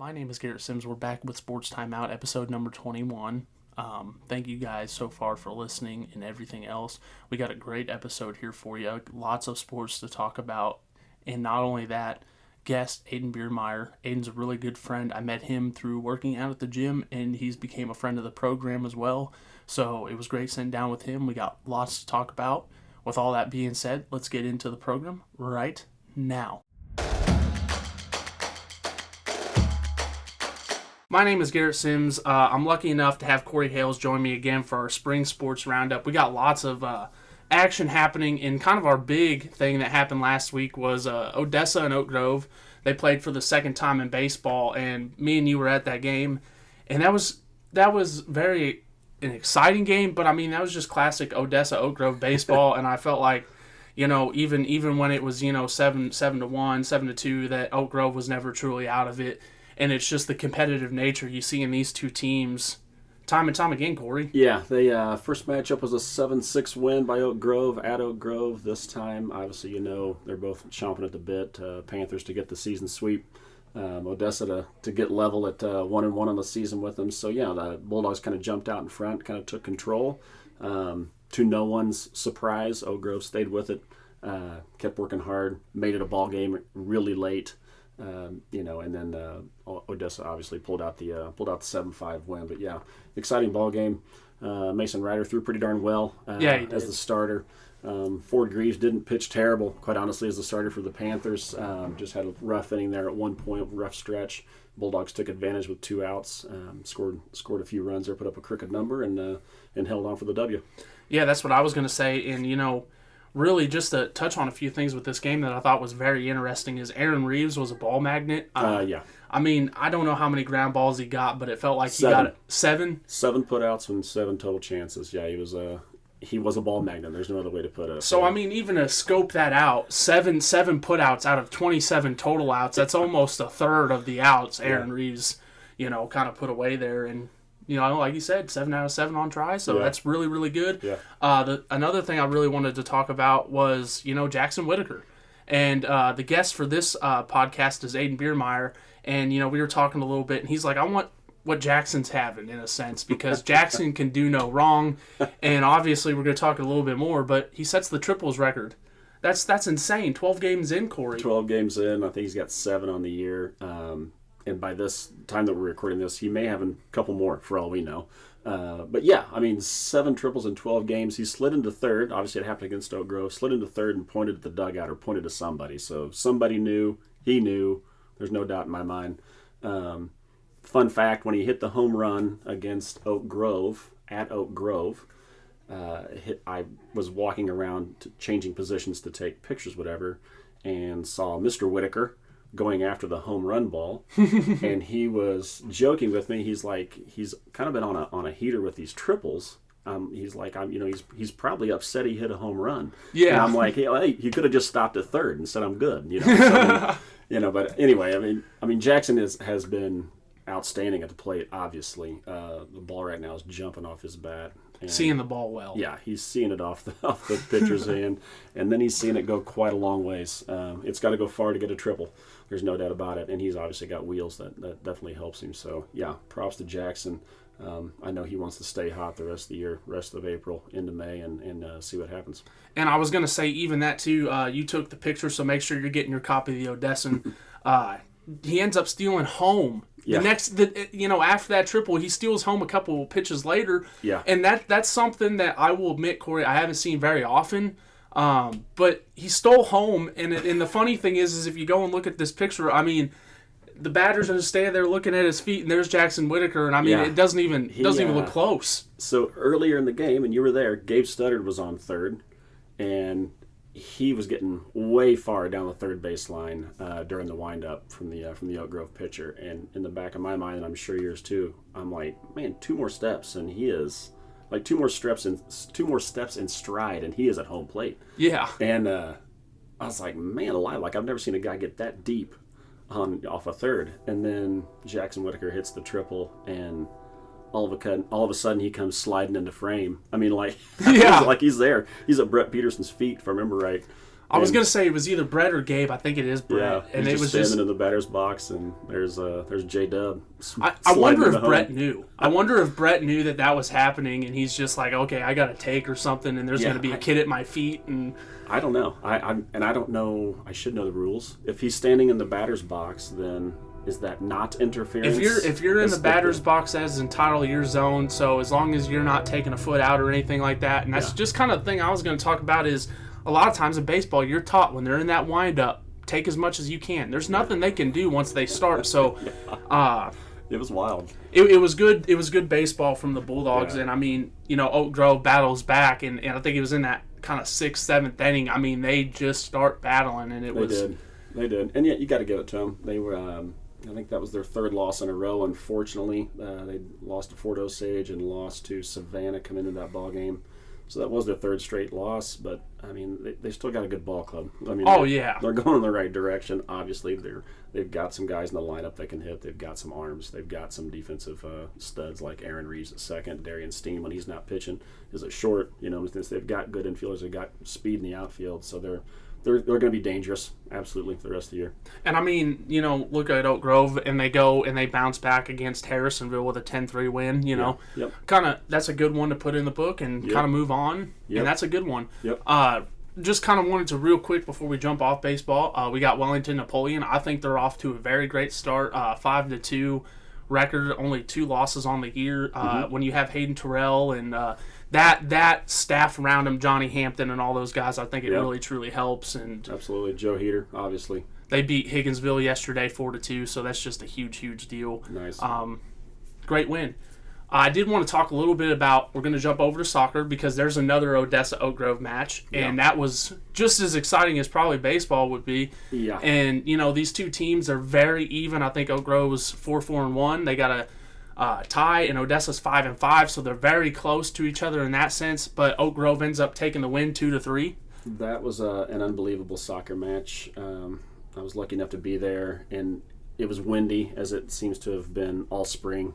My name is Garrett Sims. We're back with Sports Timeout, episode number 21. Thank you guys so far for listening and everything else. We got a great episode here for you. Lots of sports to talk about. And not only that, guest Aden Biermaier. Aden's a really good friend. I met him through working out at the gym, and he's became a friend of the program as well. So it was great sitting down with him. We got lots to talk about. With all that being said, let's get into the program right now. My name is Garrett Sims. I'm lucky enough to have Kory Hales join me again for our spring sports roundup. We got lots of action happening, and kind of our big thing that happened last week was Odessa and Oak Grove. They played for the second time in baseball, and me and you were at that game, and that was very an exciting game. But I mean, that was just classic Odessa Oak Grove baseball, and I felt like, even when it was 7-1, 7-2, that Oak Grove was never truly out of it. And it's just the competitive nature you see in these two teams time and time again, Kory. Yeah, they first matchup was a 7-6 win by Oak Grove at Oak Grove. This time, obviously, they're both chomping at the bit. Panthers to get the season sweep. Odessa to get level at 1-1 on the season with them. So, yeah, the Bulldogs kind of jumped out in front, kind of took control. To no one's surprise, Oak Grove stayed with it, kept working hard, made it a ball game really late. And then Odessa obviously pulled out the 7-5 win. But yeah, exciting ball game. Mason Ryder threw pretty darn well as the starter. Ford Greaves didn't pitch terrible, quite honestly, as the starter for the Panthers. Just had a rough inning there at one point, rough stretch. Bulldogs took advantage with 2 outs, scored a few runs there, put up a crooked number, and held on for the W. Yeah, that's what I was going to say. And really, just to touch on a few things with this game that I thought was very interesting is Aaron Reeves was a ball magnet. Yeah. I mean, I don't know how many ground balls he got, but it felt like he got 7. 7 putouts and 7 total chances. Yeah, he was a ball magnet. There's no other way to put it. So, I mean, even to scope that out, 7 putouts out of 27 total outs, that's almost a third of the outs Aaron Reeves, kind of put away there. And like you said, 7 out of 7 on try, so that's really, really good. Yeah. Another thing I really wanted to talk about was, Jackson Whitaker. And the guest for this podcast is Aden Biermaier. And, we were talking a little bit, and he's like, I want what Jackson's having, in a sense, because Jackson can do no wrong. And obviously we're going to talk a little bit more, but he sets the triples record. That's insane. 12 games in, Kory. 12 games in. I think he's got 7 on the year. And by this time that we're recording this, he may have a couple more for all we know. But yeah, I mean, 7 triples in 12 games. He slid into third. Obviously, it happened against Oak Grove. Slid into third and pointed at the dugout or pointed to somebody. So somebody knew. He knew. There's no doubt in my mind. Fun fact, when he hit the home run against Oak Grove, at Oak Grove, I was walking around changing positions to take pictures, whatever, and saw Mr. Whitaker going after the home run ball, and he was joking with me. He's like, he's kind of been on a heater with these triples. He's like, he's probably upset he hit a home run. Yeah, and I'm like, hey, you could have just stopped at third and said I'm good. So, but anyway, I mean, Jackson has been outstanding at the plate. Obviously, the ball right now is jumping off his bat. And seeing the ball well. Yeah, he's seeing it off the pitcher's hand, and then he's seeing it go quite a long ways. It's got to go far to get a triple. There's no doubt about it, and he's obviously got wheels that definitely helps him. So, yeah, props to Jackson. I know he wants to stay hot the rest of the year, rest of April into May, and see what happens. And I was going to say, even that, too, you took the picture, so make sure you're getting your copy of the Odessan. He ends up stealing home. Yeah. After that triple, he steals home a couple pitches later. Yeah. And that's something that I will admit, Kory, I haven't seen very often. But he stole home, and the funny thing is if you go and look at this picture, I mean, the batters are just standing there looking at his feet, and there's Jackson Whitaker, and I mean, it doesn't even look close. So earlier in the game, and you were there, Gabe Studdard was on third, and he was getting way far down the third baseline during the windup from the Oak Grove pitcher, and in the back of my mind, and I'm sure yours too, I'm like, man, 2 more steps, and he is like 2 more steps in stride, and he is at home plate. Yeah, and I was like, man alive, like I've never seen a guy get that deep off a third, and then Jackson Whitaker hits the triple, and all of a sudden he comes sliding into frame. I mean, like, like he's there. He's at Brett Peterson's feet, if I remember right. I was going to say it was either Brett or Gabe. I think it is Brett. Yeah, and it was standing in the batter's box, and there's J-Dub. I wonder if Brett knew. I wonder if Brett knew that was happening, and he's just like, okay, I got to take or something, and there's going to be a kid at my feet. And I don't know. I don't know. I should know the rules. If he's standing in the batter's box, then is that not interference? If you're in the batter's box, that is entirely your zone. So as long as you're not taking a foot out or anything like that, and that's just kind of the thing I was going to talk about is a lot of times in baseball, you're taught when they're in that windup, take as much as you can. There's nothing they can do once they start. So, it was wild. It was good. It was good baseball from the Bulldogs, and I mean, Oak Grove battles back, and I think it was in that kind of 6th, 7th inning. I mean, they just start battling, and They did, and yet you got to give it to them. They were. I think that was their 3rd loss in a row. Unfortunately, they lost to Fort Osage and lost to Savannah coming into that ball game. So that was their 3rd straight loss, but I mean they still got a good ball club. I mean, they're going in the right direction. Obviously, they've got some guys in the lineup that can hit. They've got some arms. They've got some defensive studs like Aaron Reeves at second. Darian Steen, when he's not pitching, is at short. They've got good infielders. They've got speed in the outfield, so they're going to be dangerous, absolutely, for the rest of the year. And I mean, look at Oak Grove, and they go and they bounce back against Harrisonville with a 10-3 win. Kind of that's a good one to put in the book and kind of move on. And that's a good one. Just kind of wanted to real quick before we jump off baseball. We got Wellington Napoleon. I think they're off to a very great start. 5-2 record, only 2 losses on the year. When you have Hayden Terrell and that staff around him, Johnny Hampton and all those guys, I think it really truly helps. And absolutely, Joe Heater, obviously. They beat Higginsville yesterday 4-2, so that's just a huge deal. Nice. Great win. I did want to talk a little bit about, we're going to jump over to soccer because there's another Odessa Oak Grove match, and that was just as exciting as probably baseball would be. Yeah. And, these two teams are very even. I think Oak Grove was 4-4-1. They got a tie, and Odessa's 5-5, so they're very close to each other in that sense, but Oak Grove ends up taking the win 2-3. That was an unbelievable soccer match. I was lucky enough to be there, and it was windy, as it seems to have been all spring.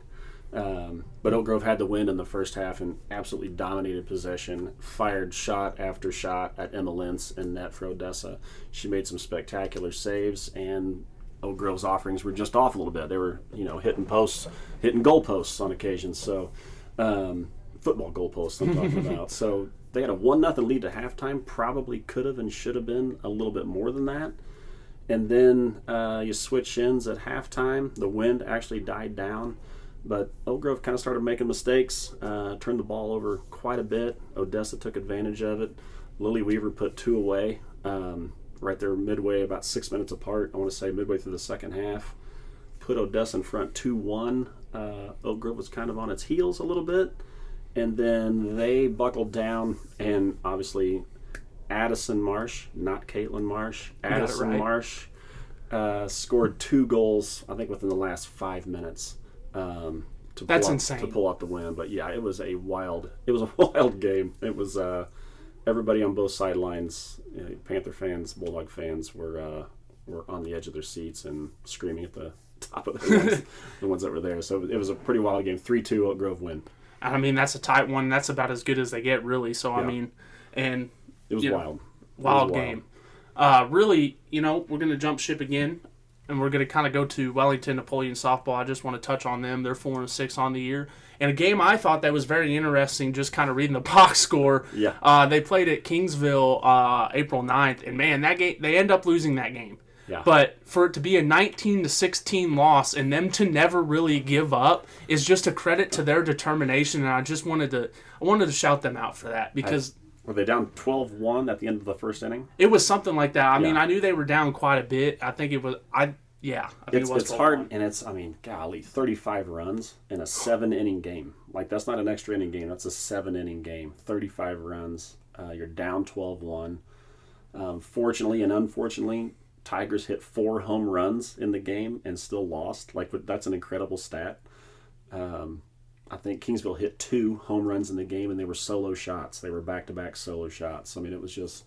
But Oak Grove had the win in the first half and absolutely dominated possession, fired shot after shot at Emma Lentz in net for Odessa. She made some spectacular saves, and Oak Grove's offerings were just off a little bit. They were, hitting goal posts on occasion. So, football goal posts I'm talking about. So they had a 1-0 lead to halftime. Probably could have and should have been a little bit more than that. And then you switch ends at halftime. The wind actually died down. But Oak Grove kind of started making mistakes, turned the ball over quite a bit. Odessa took advantage of it. Lily Weaver put 2 away right there midway, about 6 minutes apart. I want to say midway through the second half. Put Odessa in front 2-1. Oak Grove was kind of on its heels a little bit. And then they buckled down, and obviously Addison Marsh, not Caitlin Marsh, Addison Marsh scored 2 goals, I think, within the last 5 minutes. That's insane. To pull off the win. But yeah, it was a wild game. It was everybody on both sidelines, Panther fans, Bulldog fans, were on the edge of their seats and screaming at the top of their lungs, the ones that were there. So it was a pretty wild game. 3-2 Oak Grove win. I mean, that's a tight one. That's about as good as they get, really. So I mean, and it was wild. Wild game. Really, we're going to jump ship again. And we're going to kind of go to Wellington Napoleon softball. I just want to touch on them. They're 4-6 on the year. And a game I thought that was very interesting, just kind of reading the box score. Yeah. They played at Kingsville April 9th. And, man, that game, they end up losing that game. Yeah. But for it to be a 19-16 loss and them to never really give up is just a credit to their determination. And I just wanted to shout them out for that because were they down 12-1 at the end of the first inning? It was something like that. I mean, I knew they were down quite a bit. I think it was I think it was. It's hard, and it's, golly, 35 runs in a 7-inning game. Like, that's not an extra inning game. That's a 7-inning game. 35 runs. You're down 12-1. Fortunately and unfortunately, Tigers hit 4 home runs in the game and still lost. Like, that's an incredible stat. I think Kingsville hit 2 home runs in the game, and they were solo shots. They were back-to-back solo shots. I mean, it was just,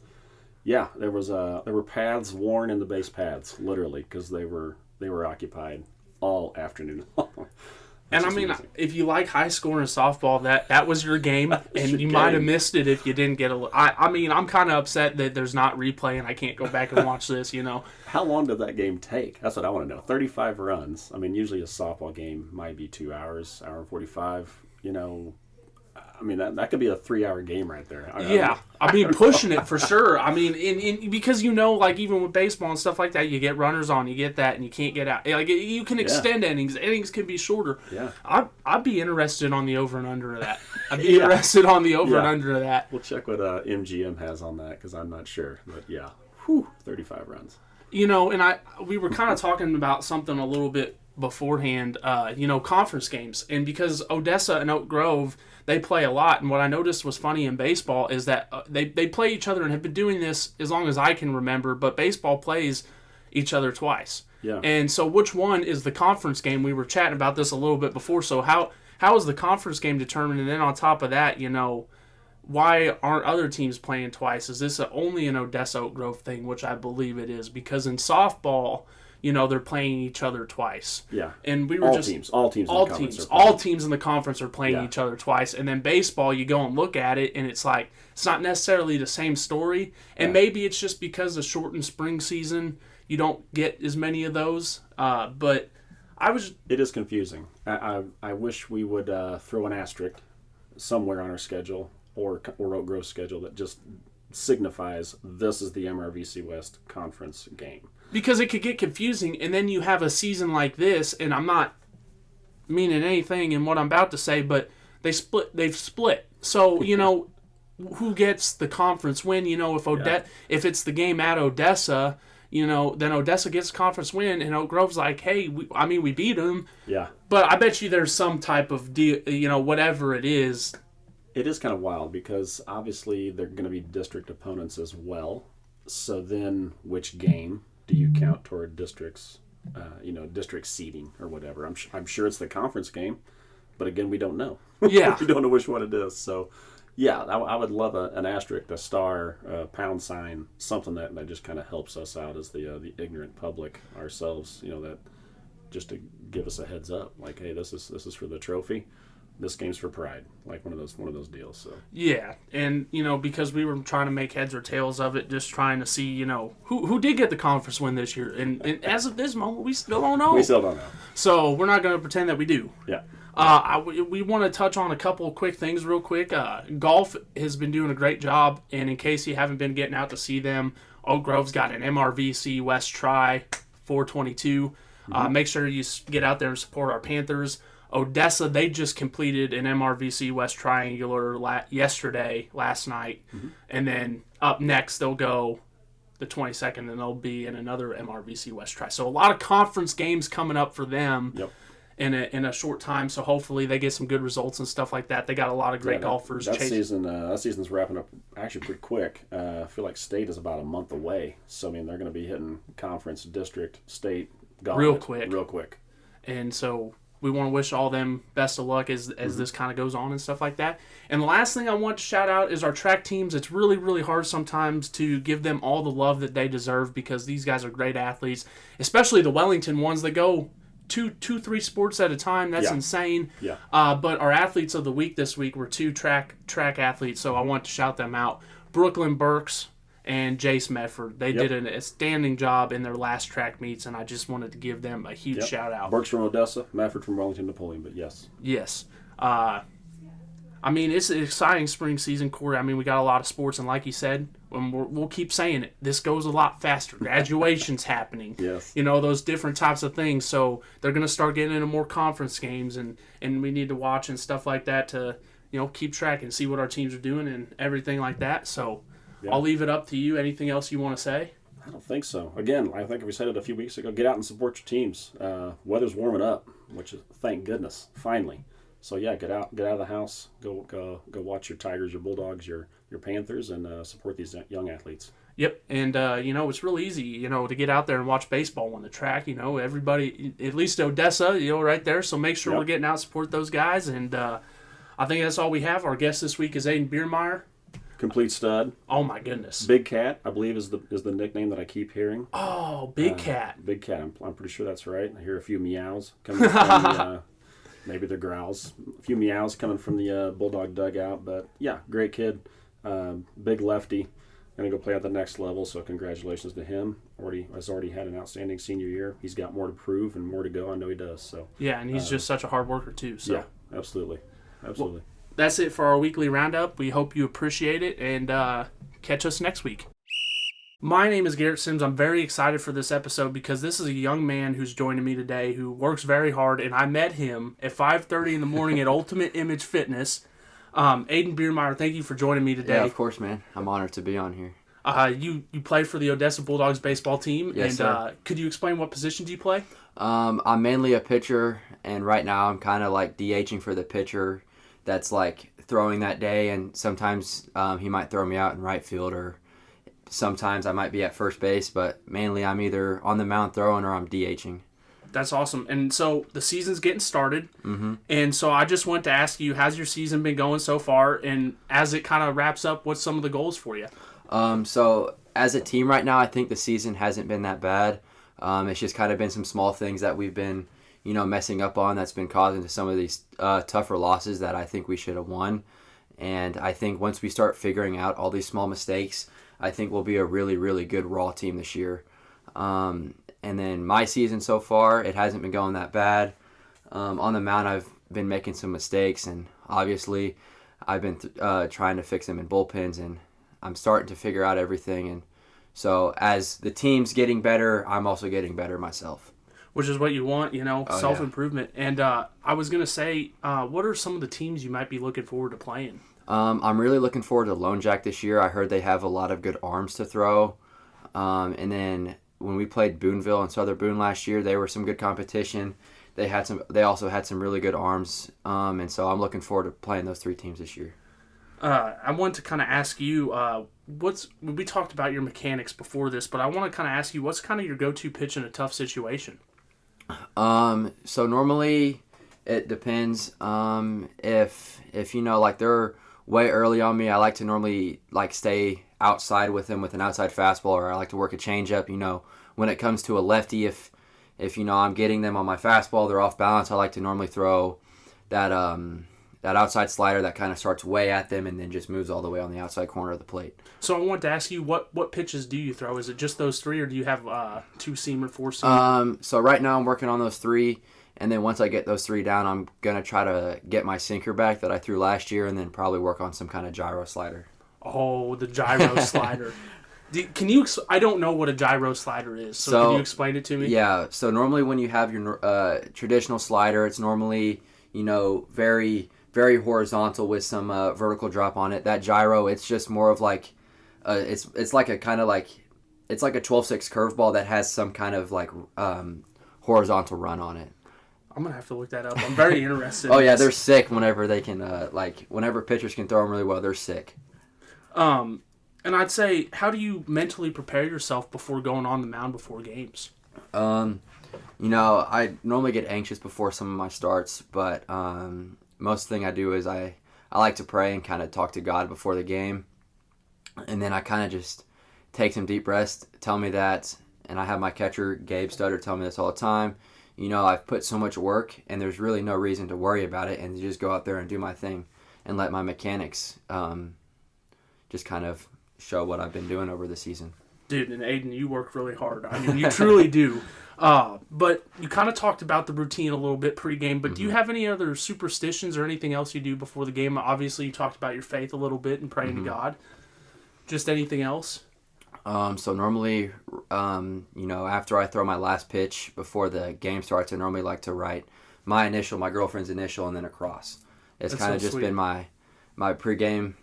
there were paths worn in the base paths, literally, because they were occupied all afternoon. And I mean, if you like high scoring softball, that was your game, and you might have missed it if you didn't get a. I mean, I'm kind of upset that there's not replay and I can't go back and watch this. How long did that game take? That's what I want to know. 35 runs. I mean, usually a softball game might be 2 hours, hour and 45. I mean, that could be a 3-hour game right there. I mean, pushing it for sure. I mean, because like even with baseball and stuff like that, you get runners on, you get that, and you can't get out. Like you can extend innings. Innings can be shorter. Yeah. I'd be interested on the over and under of that. I'd be interested on the over and under of that. We'll check what MGM has on that because I'm not sure. But 35 runs. And we were kind of talking about something a little bit beforehand. Conference games, and because Odessa and Oak Grove, they play a lot, and what I noticed was funny in baseball is that they play each other and have been doing this as long as I can remember, but baseball plays each other twice. Yeah. And so which one is the conference game? We were chatting about this a little bit before, so how is the conference game determined? And then on top of that, why aren't other teams playing twice? Is this only an Odessa Oak Grove thing, which I believe it is, because in softball, they're playing each other twice. Yeah. And we were all teams in the conference are playing each other twice. And then baseball, you go and look at it, and it's like it's not necessarily the same story. And maybe it's just because of shortened spring season, you don't get as many of those. But it is confusing. I wish we would throw an asterisk somewhere on our schedule or Oak Grove schedule that just signifies this is the MRVC West Conference game. Because it could get confusing, and then you have a season like this, and I'm not meaning anything in what I'm about to say, but they've split. So, who gets the conference win? If it's the game at Odessa, then Odessa gets a conference win, and Oak Grove's like, hey, we beat them. Yeah. But I bet you there's some type of deal, whatever it is. It is kind of wild because obviously they're going to be district opponents as well. So then which game do you count toward districts, district seeding or whatever? I'm sure it's the conference game, but again, we don't know. Yeah. We don't know which one it is. So, I would love an asterisk, a star, a pound sign, something that just kind of helps us out as the ignorant public ourselves, that just to give us a heads up, like, hey, this is for the trophy. This game's for pride, like one of those deals. So yeah, and because we were trying to make heads or tails of it, just trying to see who did get the conference win this year, and as of this moment, we still don't know. So we're not going to pretend that we do. Yeah. We want to touch on a couple of quick things real quick. Golf has been doing a great job, and in case you haven't been getting out to see them, Oak Grove's got an MRVC West Tri 422. Make sure you get out there and support our Panthers. Odessa, they just completed an MRVC West Triangular last night. And then up next, they'll go the 22nd, and they'll be in another MRVC West Tri. So a lot of conference games coming up for them in a short time. So hopefully they get some good results and stuff like that. They got a lot of great golfers. That season's wrapping up actually pretty quick. I feel like state is about a month away. So, they're going to be hitting conference, district, state, golf real quick. And so we want to wish all them best of luck as this kind of goes on and stuff like that. And the last thing I want to shout out is our track teams. It's really, really hard sometimes to give them all the love that they deserve because these guys are great athletes, especially the Wellington ones that go 3 sports at a time. That's insane. Yeah. But our athletes of the week this week were 2 track athletes, so I want to shout them out. Brooklyn Burks and Jace Medford. They did an outstanding job in their last track meets, and I just wanted to give them a huge shout out. Burks from Odessa, Medford from Wellington, Napoleon, but yes. Yes. It's an exciting spring season, Kory. We got a lot of sports, and like you said, we'll keep saying it, this goes a lot faster. Graduation's happening. Yes. Those different types of things. So they're going to start getting into more conference games, and we need to watch and stuff like that to, keep track and see what our teams are doing and everything like that. So I'll leave it up to you. Anything else you want to say? I don't think so. Again, I think we said it a few weeks ago, get out and support your teams. Weather's warming up, which is, thank goodness, finally. So get out of the house, go watch your Tigers, your Bulldogs, your Panthers, and support these young athletes. Yep, and it's real easy, to get out there and watch baseball on the track. Everybody, at least Odessa, right there. So make sure we're getting out and support those guys. And I think that's all we have. Our guest this week is Aden Biermaier. Complete stud. Oh my goodness. Big Cat, I believe, is the nickname that I keep hearing. Oh, Big Cat. Big Cat. I'm pretty sure that's right. I hear a few meows coming from maybe the growls. A few meows coming from the Bulldog dugout. But, yeah, great kid. Big lefty. Going to go play at the next level, so congratulations to him. Has already had an outstanding senior year. He's got more to prove and more to go. I know he does. So yeah, and he's just such a hard worker, too. So. Yeah, absolutely. Well, that's it for our weekly roundup. We hope you appreciate it, and catch us next week. My name is Garrett Sims. I'm very excited for this episode because this is a young man who's joining me today who works very hard, and I met him at 5:30 in the morning at Ultimate Image Fitness. Aden Biermaier, thank you for joining me today. Yeah, of course, man. I'm honored to be on here. You play for the Odessa Bulldogs baseball team. Yes, and sir. Could you explain what position do you play? I'm mainly a pitcher, and right now I'm kind of like DHing for the pitcher that's like throwing that day, and sometimes he might throw me out in right field, or sometimes I might be at first base, but mainly I'm either on the mound throwing or I'm DHing. That's awesome. And so the season's getting started. Mm-hmm. And so I just wanted to ask you, how's your season been going so far? And as it kind of wraps up, what's some of the goals for you? So as a team right now, I think the season hasn't been that bad. It's just kind of been some small things that we've been, messing up on that's been causing to some of these tougher losses that I think we should have won. And I think once we start figuring out all these small mistakes, I think we'll be a really, really good Raw team this year. And then my season so far, it hasn't been going that bad. On the mound, I've been making some mistakes, and obviously I've been trying to fix them in bullpens, and I'm starting to figure out everything. And so as the team's getting better, I'm also getting better myself. Which is what you want, self-improvement. Yeah. And I was going to say, what are some of the teams you might be looking forward to playing? I'm really looking forward to Lone Jack this year. I heard they have a lot of good arms to throw. And then when we played Boonville and Southern Boone last year, they were some good competition. They also had some really good arms. And so I'm looking forward to playing those three teams this year. I want to kind of ask you, we talked about your mechanics before this, but I want to kind of ask you, what's kind of your go-to pitch in a tough situation? So normally it depends. If they're way early on me, I like to normally stay outside with them with an outside fastball, or I like to work a changeup. When it comes to a lefty, if I'm getting them on my fastball, they're off balance, I like to normally throw that outside slider that kind of starts way at them and then just moves all the way on the outside corner of the plate. So I wanted to ask you, what pitches do you throw? Is it just those three, or do you have two-seam or four-seam? So right now I'm working on those three, and then once I get those three down, I'm going to try to get my sinker back that I threw last year, and then probably work on some kind of gyro slider. Oh, the gyro slider. I don't know what a gyro slider is, so can you explain it to me? Yeah, so normally when you have your traditional slider, it's normally, very, very horizontal with some vertical drop on it. That gyro, it's just more of it's like a kind of it's like a 12-6 curveball that has some kind of horizontal run on it. I'm going to have to look that up. I'm very interested. Oh, yeah, they're sick whenever they can, whenever pitchers can throw them really well, they're sick. And I'd say, how do you mentally prepare yourself before going on the mound before games? I normally get anxious before some of my starts, but most thing I do is I like to pray and kind of talk to God before the game. And then I kind of just take some deep breaths, tell me that, and I have my catcher, Gabe Stutter, tell me this all the time. I've put so much work, and there's really no reason to worry about it, and just go out there and do my thing and let my mechanics just kind of show what I've been doing over the season. Dude, and Aden, you work really hard. I mean, you truly do. But you kind of talked about the routine a little bit pre-game, but do you have any other superstitions or anything else you do before the game? Obviously, you talked about your faith a little bit and praying to God. Just anything else? So normally, after I throw my last pitch before the game starts, I normally like to write my initial, my girlfriend's initial, and then a cross. It's kind of just been my pregame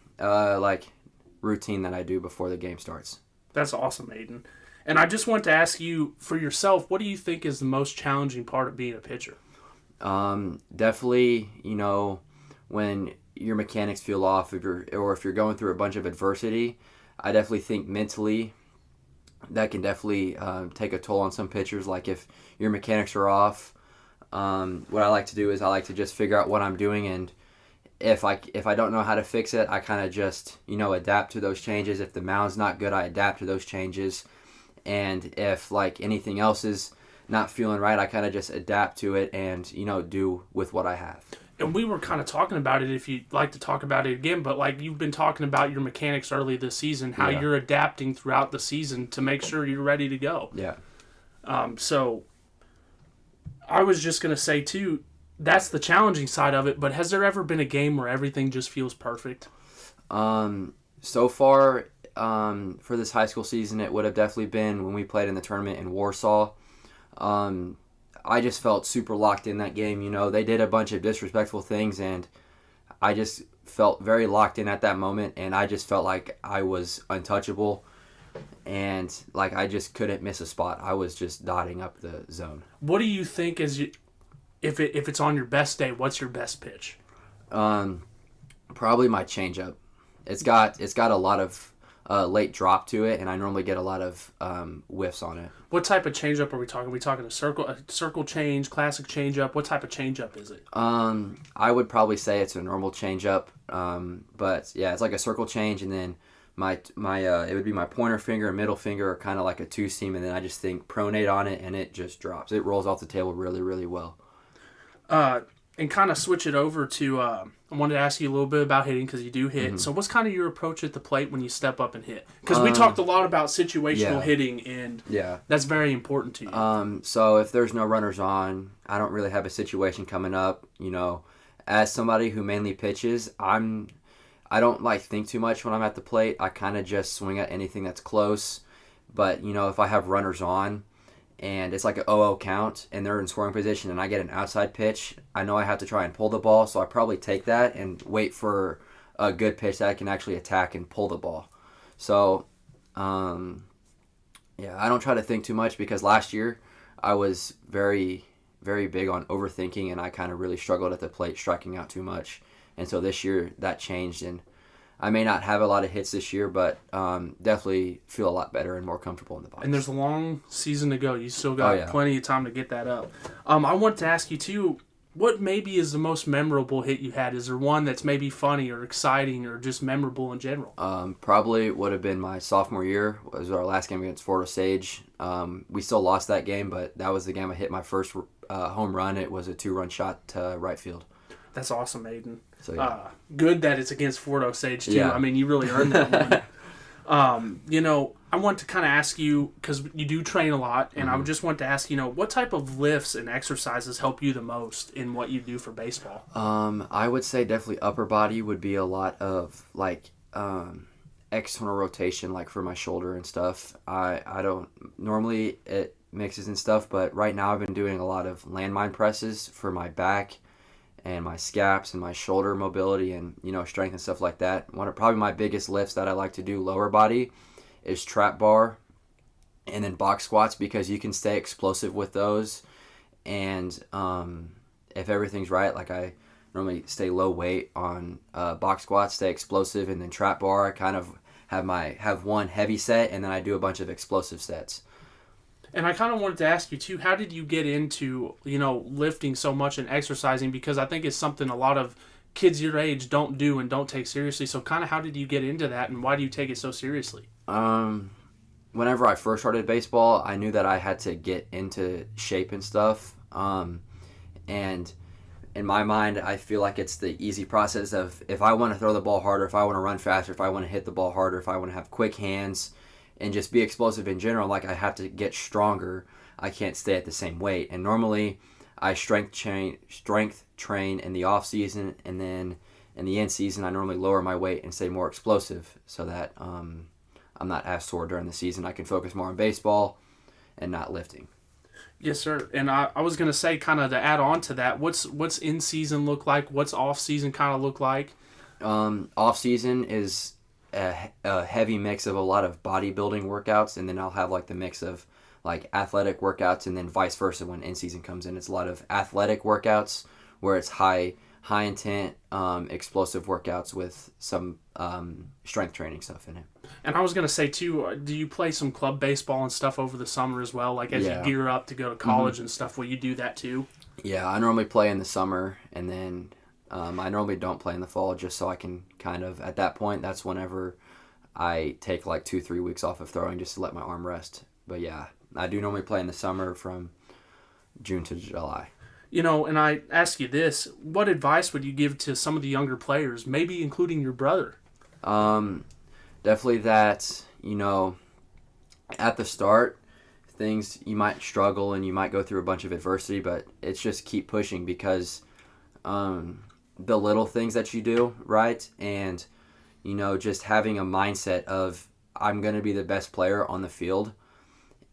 routine that I do before the game starts. That's awesome, Aden. And I just want to ask you, for yourself, what do you think is the most challenging part of being a pitcher? Definitely, when your mechanics feel off, if you're going through a bunch of adversity, I definitely think mentally that can definitely take a toll on some pitchers. Like if your mechanics are off, what I like to do is I like to just figure out what I'm doing, and if I don't know how to fix it, I kind of just adapt to those changes. If the mound's not good, I adapt to those changes, and if anything else is not feeling right, I kind of just adapt to it and, do with what I have. And we were kind of talking about it, if you'd like to talk about it again, but like you've been talking about your mechanics early this season, how you're adapting throughout the season to make sure you're ready to go. Yeah. So I was just going to say, too, that's the challenging side of it, but has there ever been a game where everything just feels perfect? So far, for this high school season, it would have definitely been when we played in the tournament in Warsaw. I just felt super locked in that game. They did a bunch of disrespectful things, and I just felt very locked in at that moment, and I just felt like I was untouchable, and like I just couldn't miss a spot. I was just dotting up the zone. What do you think if it's on your best day, what's your best pitch? Probably my changeup. It's got a lot of late drop to it, and I normally get a lot of whiffs on it. What type of changeup are we talking? Are we talking a circle change, classic changeup? What type of changeup is it? I would probably say it's a normal changeup, but yeah, it's like a circle change, and then my it would be my pointer finger and middle finger are kind of like a two seam, and then I just think pronate on it, and it just drops. It rolls off the table really, really well. And kind of switch it over to, I wanted to ask you a little bit about hitting because you do hit. Mm-hmm. So what's kind of your approach at the plate when you step up and hit? Because we talked a lot about situational hitting, and that's very important to you. So if there's no runners on, I don't really have a situation coming up. As somebody who mainly pitches, I don't think too much when I'm at the plate. I kind of just swing at anything that's close. But, if I have runners on, and it's like an 0-0 count, and they're in scoring position, and I get an outside pitch, I know I have to try and pull the ball, so I probably take that and wait for a good pitch that I can actually attack and pull the ball. So, I don't try to think too much, because last year I was very, very big on overthinking, and I kind of really struggled at the plate, striking out too much. And so this year that changed, and I may not have a lot of hits this year, but definitely feel a lot better and more comfortable in the box. And there's a long season to go. You still got plenty of time to get that up. I want to ask you, too, what maybe is the most memorable hit you had? Is there one that's maybe funny or exciting or just memorable in general? Probably would have been my sophomore year. It was our last game against Fort Osage. We still lost that game, but that was the game I hit my first home run. It was a 2-run shot to right field. That's awesome, Aden. So, yeah. Good that it's against Fort Osage, too. Yeah. I mean, you really earned that one. I want to kind of ask you, because you do train a lot, and I just want to ask, what type of lifts and exercises help you the most in what you do for baseball? I would say definitely upper body would be a lot of, external rotation, for my shoulder and stuff. I don't, normally it mixes and stuff, but right now I've been doing a lot of landmine presses for my back and my scaps and my shoulder mobility and, strength and stuff like that. Probably my biggest lifts that I like to do lower body is trap bar and then box squats, because you can stay explosive with those. And if everything's right, I normally stay low weight on box squats, stay explosive, and then trap bar, I kind of have one heavy set, and then I do a bunch of explosive sets. And I kind of wanted to ask you, too, how did you get into, lifting so much and exercising? Because I think it's something a lot of kids your age don't do and don't take seriously. So kind of how did you get into that, and why do you take it so seriously? Whenever I first started baseball, I knew that I had to get into shape and stuff. And in my mind, I feel like it's the easy process of if I want to throw the ball harder, if I want to run faster, if I want to hit the ball harder, if I want to have quick hands, and just be explosive in general, I have to get stronger. I can't stay at the same weight. And normally, I strength train in the off season, and then in the end season, I normally lower my weight and stay more explosive, so that I'm not as sore during the season. I can focus more on baseball and not lifting. Yes, sir. And I was gonna say, kind of to add on to that, what's in season look like? What's off season kind of look like? Off season is a heavy mix of a lot of bodybuilding workouts, and then I'll have the mix of athletic workouts, and then vice versa when in season comes in. It's a lot of athletic workouts where it's high intent, explosive workouts with some strength training stuff in it. And I was going to say, too, do you play some club baseball and stuff over the summer as well? As you gear up to go to college and stuff, will you do that too? Yeah, I normally play in the summer, and then I normally don't play in the fall, just so I can kind of, at that point, that's whenever I take 2-3 weeks off of throwing just to let my arm rest. But yeah, I do normally play in the summer from June to July. And I ask you this, what advice would you give to some of the younger players, maybe including your brother? Definitely that, at the start, things you might struggle and you might go through a bunch of adversity, but it's just keep pushing because the little things that you do, right? And, just having a mindset of I'm going to be the best player on the field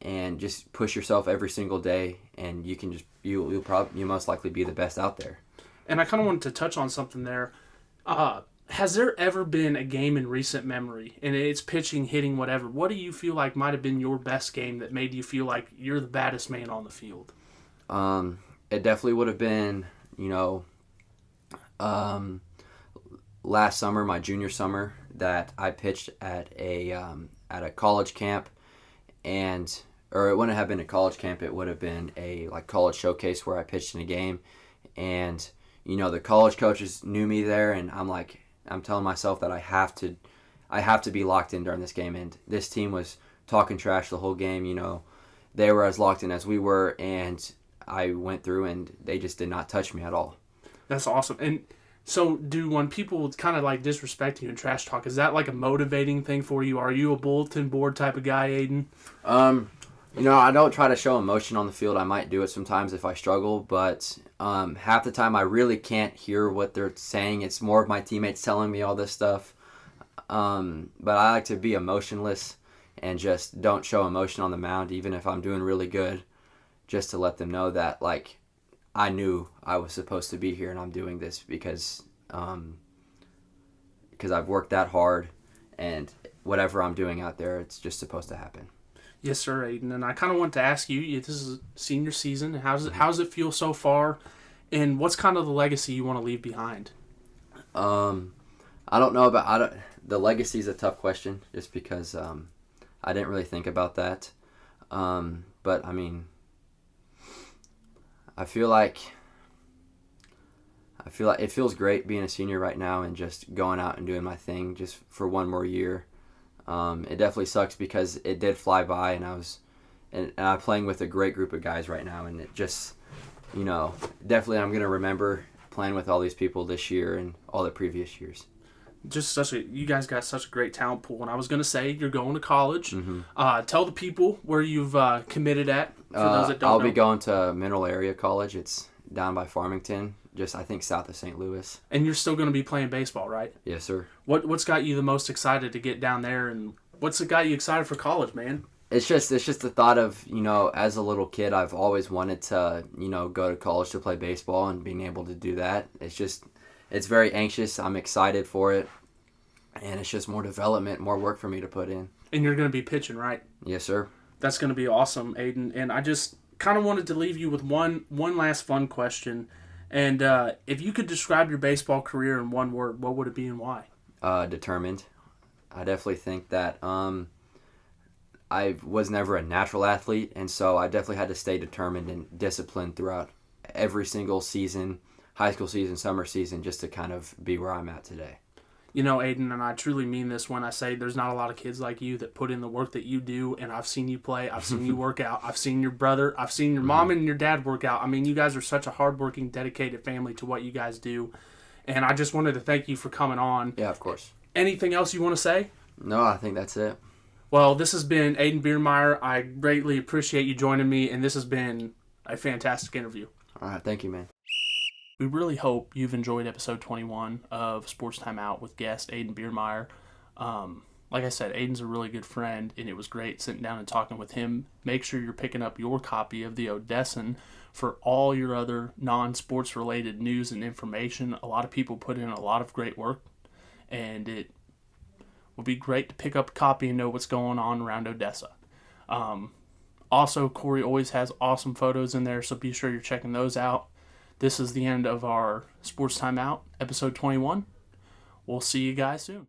and just push yourself every single day and you can you'll most likely be the best out there. And I kind of wanted to touch on something there. Has there ever been a game in recent memory, and it's pitching, hitting, whatever, what do you feel like might have been your best game that made you feel like you're the baddest man on the field? It definitely would have been, last summer, my junior summer, that I pitched at a college camp, or it wouldn't have been a college camp, it would have been a college showcase where I pitched in a game, and the college coaches knew me there, and I'm telling myself that I have to be locked in during this game, and this team was talking trash the whole game. They were as locked in as we were, and I went through and they just did not touch me at all. That's awesome. And so when people kind of disrespect you and trash talk, is that a motivating thing for you? Are you a bulletin board type of guy, Aden? I don't try to show emotion on the field. I might do it sometimes if I struggle, but half the time I really can't hear what they're saying. It's more of my teammates telling me all this stuff. But I like to be emotionless and just don't show emotion on the mound, even if I'm doing really good, just to let them know that I knew I was supposed to be here and I'm doing this because I've worked that hard, and whatever I'm doing out there, it's just supposed to happen. Yes, sir, Aden. And I kind of want to ask you, this is senior season. How does it feel so far? And what's kind of the legacy you want to leave behind? I don't know about the legacy is a tough question just because I didn't really think about that. But I mean, I feel like it feels great being a senior right now and just going out and doing my thing just for one more year. It definitely sucks because it did fly by, and I'm playing with a great group of guys right now, and it just, definitely I'm going to remember playing with all these people this year and all the previous years. You guys got such a great talent pool, and I was going to say you're going to college. Mm-hmm. Tell the people where you've committed at, for those that don't know. I'll be going to Mineral Area College. It's down by Farmington, just I think south of St. Louis. And you're still going to be playing baseball, right? Yes, sir. What's got you the most excited to get down there, and what's got you excited for college, man? It's just the thought of, as a little kid, I've always wanted to, go to college to play baseball, and being able to do that. It's very anxious. I'm excited for it, and it's just more development, more work for me to put in. And you're going to be pitching, right? Yes, sir. That's going to be awesome, Aden. And I just kind of wanted to leave you with one last fun question. And if you could describe your baseball career in one word, what would it be and why? Determined. I definitely think that I was never a natural athlete, and so I definitely had to stay determined and disciplined throughout every single season, high school season, summer season, just to kind of be where I'm at today. Aden, and I truly mean this when I say there's not a lot of kids like you that put in the work that you do, and I've seen you play, I've seen you work out, I've seen your brother, I've seen your mom and your dad work out. I mean, you guys are such a hardworking, dedicated family to what you guys do, and I just wanted to thank you for coming on. Yeah, of course. Anything else you want to say? No, I think that's it. Well, this has been Aden Biermaier. I greatly appreciate you joining me, and this has been a fantastic interview. All right, thank you, man. We really hope you've enjoyed episode 21 of Sports Time Out with guest Aden Biermaier. Like I said, Aden's a really good friend, and it was great sitting down and talking with him. Make sure you're picking up your copy of the Odessan for all your other non-sports related news and information. A lot of people put in a lot of great work, and it would be great to pick up a copy and know what's going on around Odessa. Also, Kory always has awesome photos in there, so be sure you're checking those out. This is the end of our Sports Time Out, episode 21. We'll see you guys soon.